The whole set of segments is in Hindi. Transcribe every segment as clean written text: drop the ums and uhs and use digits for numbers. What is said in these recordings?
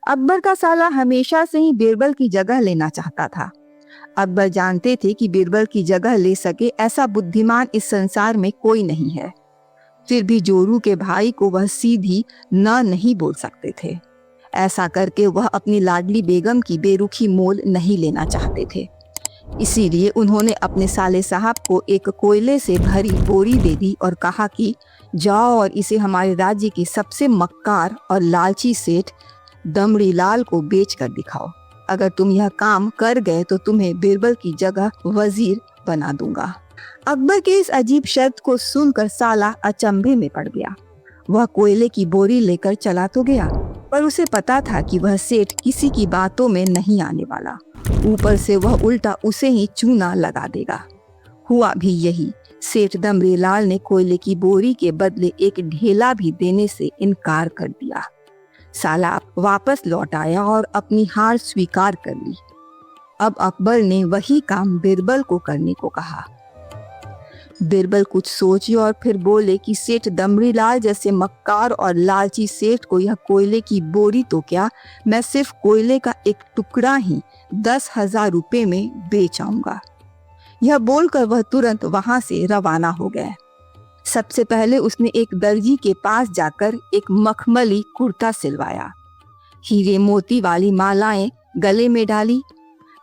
अकबर का साला हमेशा से ही बीरबल की जगह लेना चाहता था। अकबर जानते थे कि बीरबल की जगह ले सके ऐसा बुद्धिमान इस संसार में कोई नहीं है। फिर भी जोरू के भाई को वह सीधी न नहीं बोल सकते थे। ऐसा करके वह अपनी लाडली बेगम की बेरुखी मोल नहीं लेना चाहते थे। इसीलिए उन्होंने अपने साले साहब को एक कोयले से भरी बोरी दे दी और कहा कि जाओ और इसे हमारे राज्य के सबसे मक्कार और लालची सेठ दमड़ी लाल को बेच कर दिखाओ। अगर तुम यह काम कर गए तो तुम्हें बीरबल की जगह वजीर बना दूंगा। अकबर के इस अजीब शर्त को सुनकर साला अचंभे में पड़ गया। वह कोयले की बोरी लेकर चला तो गया, पर उसे पता था कि वह सेठ किसी की बातों में नहीं आने वाला। ऊपर से वह उल्टा उसे ही चूना लगा देगा। हुआ भी यही। सेठ दमड़ी लाल ने कोयले की बोरी के बदले एक ढेला भी देने से इनकार कर दिया। साला वापस लौट आया और अपनी हार स्वीकार कर ली। अब अकबर ने वही काम बीरबल को करने को कहा। बीरबल कुछ सोचे और फिर बोले कि सेठ दमड़ी लाल जैसे मक्कार और लालची सेठ को यह कोयले की बोरी तो क्या, मैं सिर्फ कोयले का एक टुकड़ा ही 10,000 रुपए में बेच आऊंगा। यह बोलकर वह तुरंत वहां से रवाना हो गए। सबसे पहले उसने एक दर्जी के पास जाकर एक मखमली कुर्ता सिलवाया, हीरे मोती वाली मालाएं गले में डाली,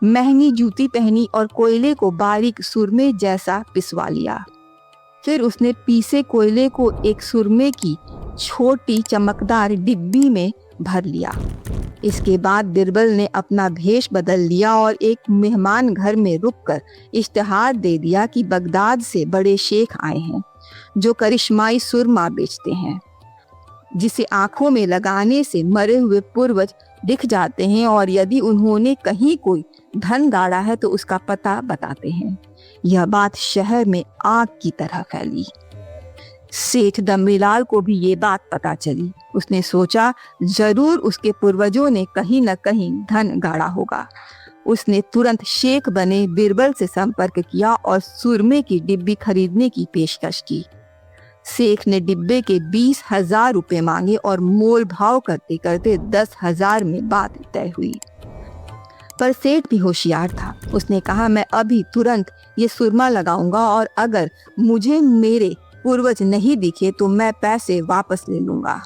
महंगी जूती पहनी और कोयले को बारीक सुरमे जैसा पिसवा लिया। फिर उसने पीसे कोयले को एक सुरमे की छोटी चमकदार डिब्बी में भर लिया। इसके बाद बीरबल ने अपना भेष बदल लिया और एक मेहमान घर में रुककर इश्तिहार दे दिया कि बगदाद से बड़े शेख आए हैं जो करिश्माई सुरमा बेचते हैं, जिसे आंखों में लगाने से मरे हुए पूर्वज दिख जाते हैं और यदि उन्होंने कहीं कोई धन गाड़ा है तो उसका पता बताते हैं। यह बात शहर में आग की तरह फैली। सेठ दमड़ी लाल को भी ये बात पता चली। उसने सोचा जरूर उसके पूर्वजों ने कहीं न कहीं धन गाड़ा होगा। उसने तुरंत शेख बने बीरबल से संपर्क किया और सुरमे की डिब्बी खरीदने की पेशकश की। शेख ने डिब्बे के 20,000 रुपए मांगे और मोल भाव करते करते 10,000 में बात तय हुई। पर सेठ भी होशियार था। उसने कहा मैं अभी तुरंत ये सुरमा लगाऊंगा और अगर मुझे मेरे पूर्वज नहीं दिखे तो मैं पैसे वापस ले लूंगा।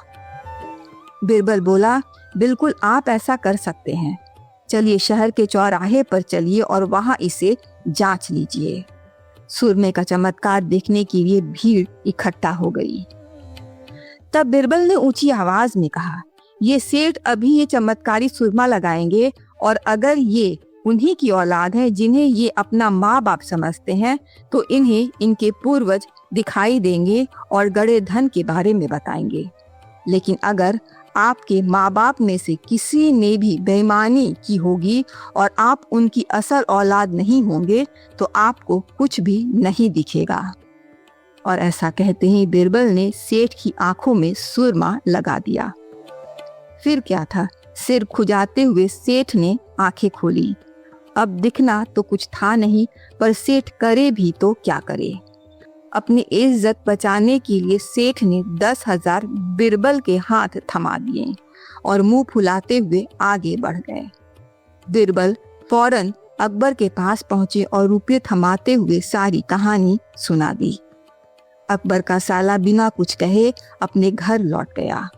बीरबल बोला बिल्कुल आप ऐसा कर सकते हैं। चलिए शहर के चौराहे पर चलिए और वहां इसे जांच लीजिए। सुरमे का चमत्कार देखने के लिए भीड़ इकट्ठा हो गई। तब बीरबल ने ऊंची आवाज में कहा ये सेठ अभी ये चमत्कारी सुरमा लगाएंगे और अगर ये उन्हीं की औलाद है जिन्हें ये अपना माँ बाप समझते हैं तो इन्हें इनके पूर्वज दिखाई देंगे और गड़े धन के बारे में बताएंगे। लेकिन अगर आपके माँ बाप में से किसी ने भी बेईमानी की होगी और आप उनकी असल औलाद नहीं होंगे तो आपको कुछ भी नहीं दिखेगा। और ऐसा कहते ही बीरबल ने सेठ की आंखों में सुरमा लगा दिया। फिर क्या था, सिर खुजाते हुए सेठ ने आंखें खोली। अब दिखना तो कुछ था नहीं, पर सेठ करे भी तो क्या करे। अपनी इज्जत बचाने के लिए सेठ ने 10,000 बीरबल के हाथ थमा दिए और मुंह फुलाते हुए आगे बढ़ गए। बीरबल फौरन अकबर के पास पहुंचे और रुपये थमाते हुए सारी कहानी सुना दी। अकबर का साला बिना कुछ कहे अपने घर लौट गया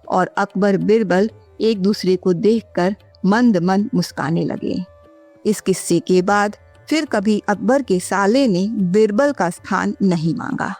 और अकबर बीरबल एक दूसरे को देखकर मंद मंद मुस्काने लगे। इस किस्से के बाद फिर कभी अकबर के साले ने बीरबल का स्थान नहीं मांगा।